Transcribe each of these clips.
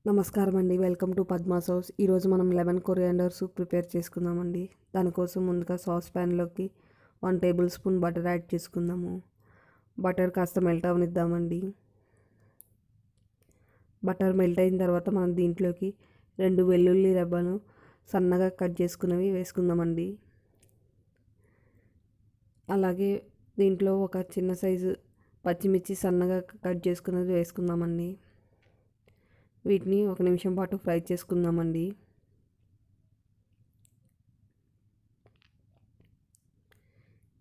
నమస్కారం అండి. Welcome to Padma's house. ఈరోజు మనం లెమన్ కొరియాండర్ సూప్ ప్రిపేర్ చేసుకుందామండి. దానికోసం ముందుగా సాస్ ప్యాన్లోకి 1 టేబుల్ స్పూన్ బటర్ యాడ్ చేసుకుందాము. బటర్ కాస్త మెల్ట్ అవనిద్దామండి. బటర్ మెల్ట్ అయిన తర్వాత మనం దీంట్లోకి 2 వెల్లుల్లి రెబ్బలు సన్నగా కట్ చేసుకున్నవి వేసుకుందామండి. అలాగే దీంట్లో ఒక చిన్న సైజు పచ్చిమిర్చి సన్నగా కట్ చేసుకున్నది వేసుకుందామండి. వీటిని 1 నిమిషం పాటు ఫ్రై చేసుకుందామండి.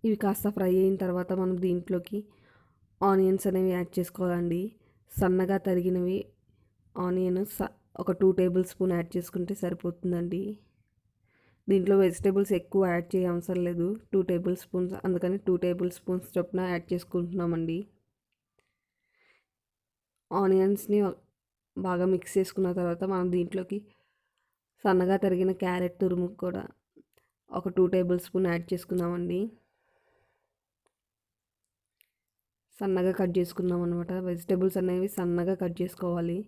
ఇవి కాస్త ఫ్రై అయిన తర్వాత మనం దీంట్లోకి ఆనియన్స్ అనేవి యాడ్ చేసుకోవాలండి. సన్నగా తరిగినవి ఆనియన్ ఒక 2 టేబుల్ స్పూన్ యాడ్ చేసుకుంటే సరిపోతుందండి. దీంట్లో వెజిటేబుల్స్ ఎక్కువ యాడ్ చేయ అవసరం లేదు, 2 టేబుల్ స్పూన్స్, అందుకని 2 టేబుల్ స్పూన్స్ చొప్పున యాడ్ చేసుకుంటున్నామండి. ఆనియన్స్ని బాగా మిక్స్ చేసుకున్న తర్వాత మనం దీంట్లోకి సన్నగా తరిగిన క్యారెట్ తురుము కూడా ఒక 2 టేబుల్ స్పూన్ యాడ్ చేసుకుందామండి. సన్నగా కట్ చేసుకుందాం అనమాట. వెజిటేబుల్స్ అనేవి సన్నగా కట్ చేసుకోవాలి.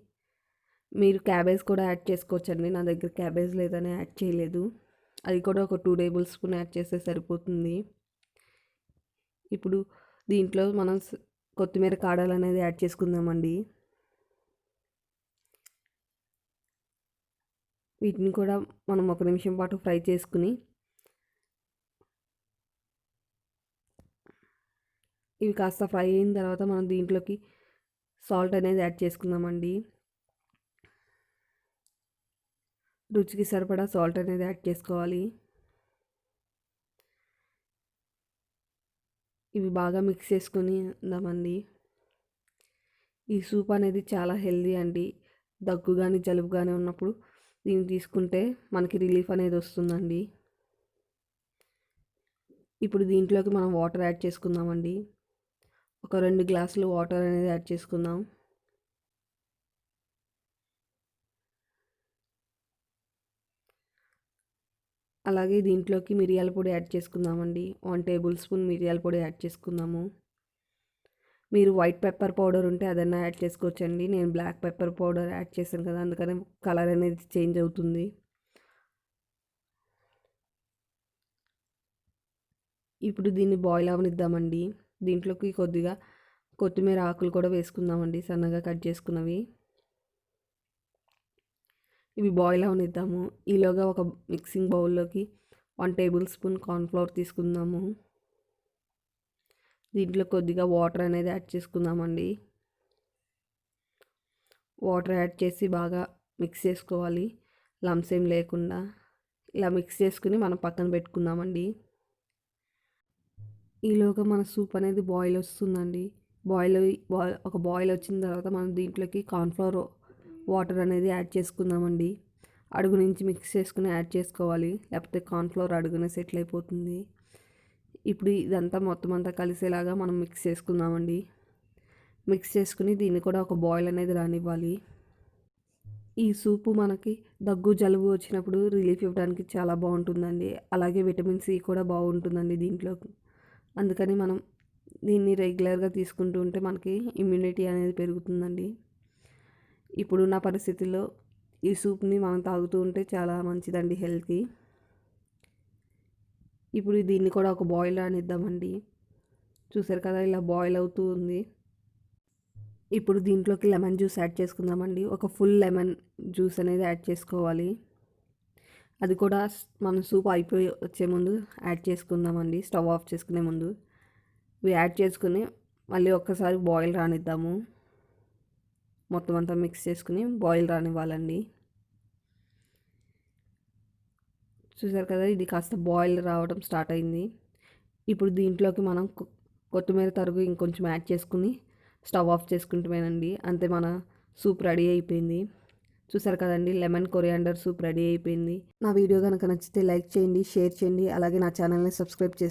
మీరు క్యాబేజ్ కూడా యాడ్ చేసుకోవచ్చండి. నా దగ్గర క్యాబేజ్ లేదని యాడ్ చేయలేదు. అది కూడా ఒక 2 టేబుల్ స్పూన్ యాడ్ చేస్తే సరిపోతుంది. ఇప్పుడు దీంట్లో మనం కొత్తిమీర కాడలు అనేది యాడ్ చేసుకుందామండి. వీటిని కూడా మనం 1 నిమిషం పాటు ఫ్రై చేసుకుని ఇవి కాస్త ఫ్రై అయిన తర్వాత మనం దీంట్లోకి సాల్ట్ అనేది యాడ్ చేసుకుందామండి. రుచికి సరిపడా సాల్ట్ అనేది యాడ్ చేసుకోవాలి. ఇవి బాగా మిక్స్ చేసుకుని ఉందామండి. ఈ సూప్ అనేది చాలా హెల్దీ అండి. దగ్గు కానీ జలుబు కానీ ఉన్నప్పుడు దీన్ని తీసుకుంటే మనకి రిలీఫ్ అనేది వస్తుందండి. ఇప్పుడు దీంట్లోకి మనం వాటర్ యాడ్ చేసుకుందామండి. ఒక 2 గ్లాసులు వాటర్ అనేది యాడ్ చేసుకుందాం. అలాగే దీంట్లోకి మిరియాల పొడి యాడ్ చేసుకుందామండి. 1 టేబుల్ స్పూన్ మిరియాల పొడి యాడ్ చేసుకుందాము. మీరు వైట్ పెప్పర్ పౌడర్ ఉంటే అదన్నా యాడ్ చేసుకోవచ్చండి. నేను బ్లాక్ పెప్పర్ పౌడర్ యాడ్ చేశాను కదా, అందుకని కలర్ అనేది చేంజ్ అవుతుంది. ఇప్పుడు దీన్ని బాయిల్ అవనిద్దామండి. దీంట్లోకి కొద్దిగా కొత్తిమీర ఆకులు కూడా వేసుకుందామండి, సన్నగా కట్ చేసుకున్నవి. ఇవి బాయిల్ అవనిద్దాము. ఈలోగా ఒక మిక్సింగ్ బౌల్లోకి 1 టేబుల్ స్పూన్ కార్న్ఫ్లవర్ తీసుకుందాము. దీంట్లో కొద్దిగా వాటర్ అనేది యాడ్ చేసుకుందామండి. వాటర్ యాడ్ చేసి బాగా మిక్స్ చేసుకోవాలి, లమ్స్ ఏం లేకుండా. ఇలా మిక్స్ చేసుకుని మనం పక్కన పెట్టుకుందామండి. ఈలోగా మన సూప్ అనేది బాయిల్ వస్తుందండి. ఒక బాయిల్ వచ్చిన తర్వాత మనం దీంట్లోకి కార్న్ఫ్లవర్ వాటర్ అనేది యాడ్ చేసుకుందామండి. అడుగు నుంచి మిక్స్ చేసుకుని యాడ్ చేసుకోవాలి, లేకపోతే కార్న్ఫ్లవర్ అడుగునే సెటిల్ అయిపోతుంది. ఇప్పుడు ఇదంతా మొత్తం అంతా కలిసేలాగా మనం మిక్స్ చేసుకుందామండి. మిక్స్ చేసుకుని దీన్ని కూడా ఒక బాయిల్ అనేది రానివ్వాలి. ఈ సూపు మనకి దగ్గు జలుబు వచ్చినప్పుడు రిలీఫ్ ఇవ్వడానికి చాలా బాగుంటుందండి. అలాగే విటమిన్ సి కూడా బాగుంటుందండి దీంట్లో. అందుకని మనం దీన్ని రెగ్యులర్గా తీసుకుంటూ ఉంటే మనకి ఇమ్యూనిటీ అనేది పెరుగుతుందండి. ఇప్పుడున్న పరిస్థితుల్లో ఈ సూప్ని మనం తాగుతూ ఉంటే చాలా మంచిదండి హెల్త్కి. ఇప్పుడు దీన్ని కూడా ఒక బాయిల్ రానిద్దామండి. చూసారు కదా, ఇలా బాయిల్ అవుతూ ఉంది. ఇప్పుడు దీంట్లోకి లెమన్ జ్యూస్ యాడ్ చేసుకుందామండి. ఒక ఫుల్ లెమన్ జ్యూస్ అనేది యాడ్ చేసుకోవాలి. అది కూడా మనం సూప్ అయిపోయి వచ్చే ముందు యాడ్ చేసుకుందామండి, స్టవ్ ఆఫ్ చేసుకునే ముందు. ఇవి యాడ్ చేసుకుని మళ్ళీ ఒక్కసారి బాయిల్ రానిద్దాము. మొత్తం అంతా మిక్స్ చేసుకుని బాయిల్ రానివ్వాలండి. చూసారు కదా, ఇది కాస్త బాయిల్ రావడం స్టార్ట్ అయింది. ఇప్పుడు దీంట్లోకి మనం కొత్తిమీర తరుగు ఇంకొంచెం యాడ్ చేసుకుని స్టవ్ ఆఫ్ చేసుకుంటామేనండి. అంతే, మన సూప్ రెడీ అయిపోయింది. చూసారు కదండి, లెమన్ కొరియాండర్ సూప్ రెడీ అయిపోయింది. నా వీడియో కనుక నచ్చితే లైక్ చేయండి, షేర్ చేయండి, అలాగే నా ఛానల్ని సబ్స్క్రైబ్ చేసుకోండి.